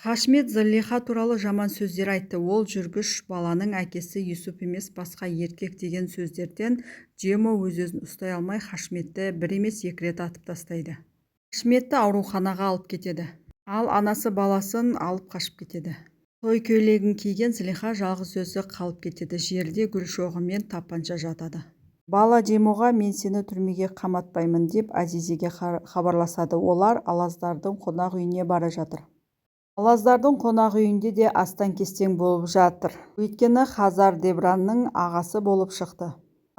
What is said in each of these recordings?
Хашмет Зылиха туралы жаман сөздер айтты. Ол жүргіш баланың әкесі Юсуп емес басқа еркек деген сөздерден Джемо өз-өзін ұстай алмай Хашметті бір емес екі рет атып тастайды. Хашметті ауруханаға алып кетеді. Ал анасы баласын алып қашып кетеді. Той көйлегін киген Зылиха жалғыз өзі қалып кетеді. Жерде гүл шоғы мен тапанша жатады. Бала Джемоға мен сені түрмеге қаматпаймын деп Азизеге хабарласады. Олар Алаздардың қонақ үйіне бара жатыр. Алаздардың қонақ үйінде де астан-кестен болып жатыр. Өйткені Хазар Дебранның ағасы болып шықты.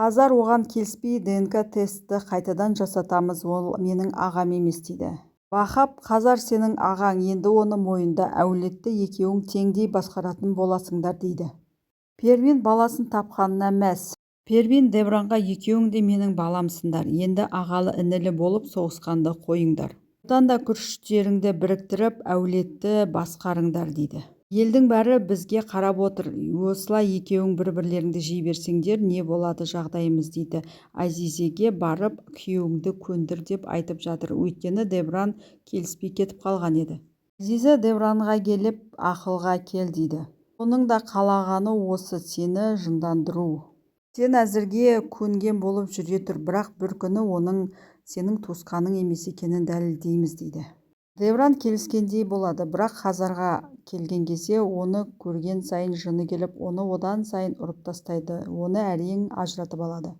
Хазар оған келіспей ДНК тестті қайтадан жасатамыз, ол менің ағам емес дейді. Вахап, Хазар сенің ағаң, енді оны мойында, әулетті екеуің теңдей басқаратын боласыңдар дейді. Первин баласын тапқанына мәз. Первин Дебранға екеуің де менің баламсыңдар, енді ағалы інілі болып соғысқанды қойыңдар. Одан да күштеріңді біріктіріп, әулетті басқарыңдар дейді. Елдің бәрі бізге қарап отыр. Осылай екеуің бір-бірлеріңді жей берсеңдер, не болады жағдайымыз дейді. Азизеге барып, күйеуіңді көндір деп айтып жатыр. Өйткені Дебран келіспей кетіп қалған еді. Азизе Дебранға келіп, ақылға кел дейді. Оның да қалағаны осы, сені жындандыру. Сен әзірге көнген болып жүре тұр, бірақ бір күні оның сенің туысқаның емес екенін дәлелдейміз дейді. Дебран келіскендей болады, бірақ Хазарға келген кезде оны көрген сайын жыны келіп, оны одан сайын ұрып тастайды, оны әрең ажыратып алады.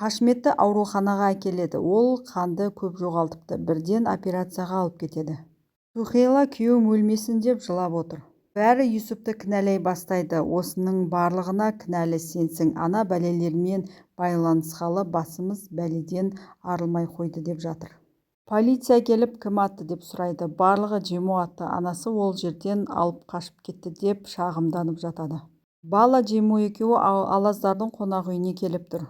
Хашметті ауруханаға әкеледі, ол қанды көп жоғалтыпты, бірден операцияға алып кетеді. Сухейла күйеуім өлмесін деп жылап отыр. Бәрі Юсупты кінәлай бастайды. Осының барлығына кінәлі сенсің. Ана бәлелермен байланысқалы басымыз бәледен арылмай қойды деп жатыр. Полиция келіп, кім атты деп сұрайды. Барлығы Джемо атты. Анасы ол жерден алып қашып кетті деп шағымданып жатады. Бала Джемо екеуі Алаздардың қонақ үйіне келіп тұр.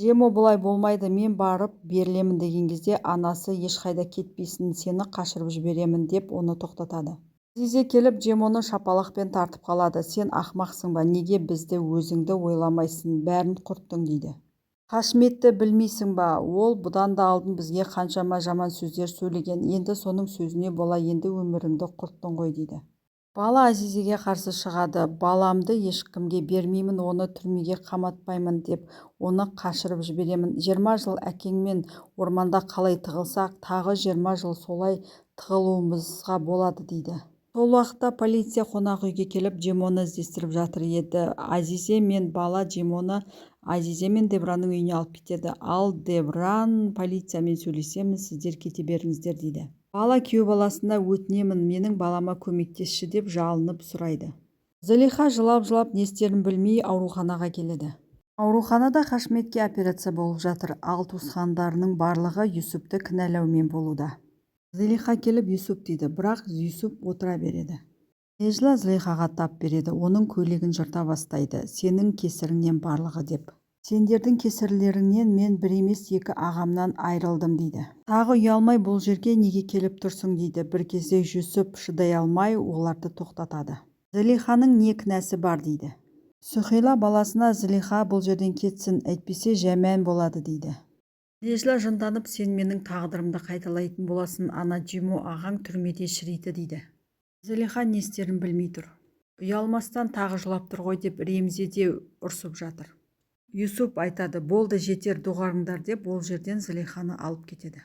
Джемо бұлай болмайды, мен барып берілемін деген кезде анасы ешқайда кетпейсің, сені қашырып жіберемін деп оны тоқтатады. Азизе келіп Джемоны шапалақпен тартып қалады. Сен ақмақсың ба? Неге бізді өзіңді ойламайсың? Бәрін құрттың дейді. Хашметті білмейсің ба? Ол бұдан да алдын бізге қаншама жаман сөздер сөйлеген. Енді соның сөзіне бола енді өміріңді құрттың ғой дейді. Бала Азизеге қарсы шығады. Баламды ешкімге бермеймін, оны түрмеге қаматпаймын деп, оны қашырып жіберемін. 20 жыл әкеңмен орманда қалай тығылсақ, тағы 20 жыл солай тығылуымызға болады дейді. Сол уақытта полиция қонақ үйге келіп Джемоны іздестіріп жатыр еді. Азизе мен бала Джемоны Азизе мен Дебранның үйіне алып кетеді. Ал Дебран полициямен сөйлесеміз, сіздер кете беріңіздер дейді. Бала күйеу баласына өтінемін, менің балама көмектесші деп жалынып сұрайды. Зылиха жылап-жылап не істерін білмей ауруханаға келеді. Ауруханада Хашметке операция болып жатыр. Ал туысқандарының барлығы Юсупты кінәлаумен болуда. Зылиха келіп Юсуп дейді, бірақ Юсуп отыра береді. Нежла Зылихаға тап береді, оның көйлегін жырта бастайды. Сенің кесіріңнен барлығы деп. Сендердің кесірлеріңнен мен бір емес екі ағамнан айрылдым дейді. Тағы ұялмай бұл жерге неге келіп тұрсың дейді. Бір кезде Юсуп шыдай алмай оларды тоқтатады. Зылиханың не кінәсі бар дейді. Сухейла баласына Зылиха бұл жерден кетсін, әйтпесе жаман болады дейді. Нежла жынданып, сен менің тағдырымды қайталайтын боласың, ана Джемо ағаң түрмеде шірейді дейді. Зылиха не істерін білмей тұр. Ұялмастан тағы жылап тұр ғой деп Ремзе де ұрсып жатыр. Юсуп айтады, болды жетер доғарыңдар деп ол жерден Зылиханы алып кетеді.